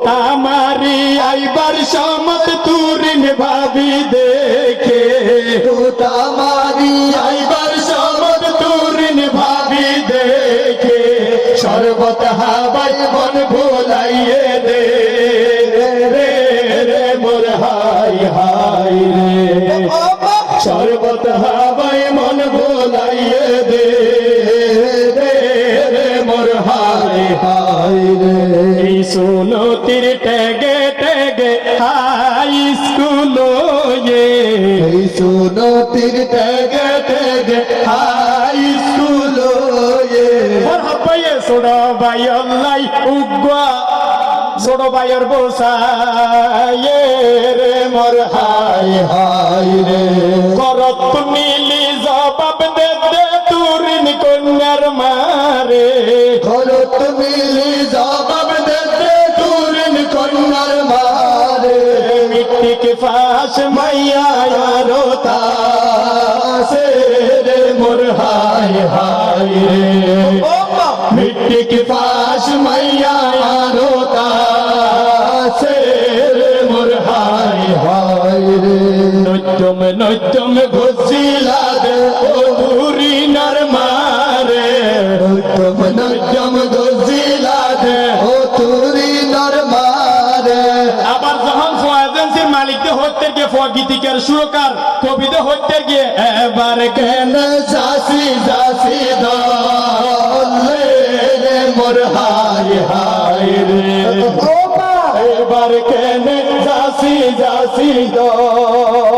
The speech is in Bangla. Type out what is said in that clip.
তামারি আইবার সমত তুরিন ভাবি দেখে তামারি আইবার সমত তুরিন ভাবি দেখে শরবত হাবাই মন ভোলাইয়ে দে রে রে মোর হাই হাই রে শরবত হাবাই মন ভোলাইয়ে দে রে রে মোর হাই হাই রে এই সোনো তীর টেগে টেগে হাই স্কুল এই সোনো তীর টেগে টেগে হাই স্কুল হবাইয়ে ছোড়ো ভাই অল্লাই উগ্বা ছোড়ো ভাইয়ের বসায়ে রে মোর হাই হাই রে করত মিলি জবাব দে দে তুরিন কন্যার মারে ঘরত মিলি জবাব দে দে তুরিন কন্যার মারে मिट्टी के फाश मैया रोता से रे मोर हाय हाय रे मिट्टी के फाश मैया रोता से रे मोर हाय हाय रे नृत्यम घुसिला दे ओ बुरी नर मारे नृत्यम घुसिला दे ও তুরি নর মারে আবার যখন এজেন্সির মালিকদের হইতে গিয়ে গীতিকার সুরকার কবিদের হইতে গিয়ে এবার কেন জাসি জাসি দলে রে মোর হাই হাই রে এবার কেন জাসি জাসি দলে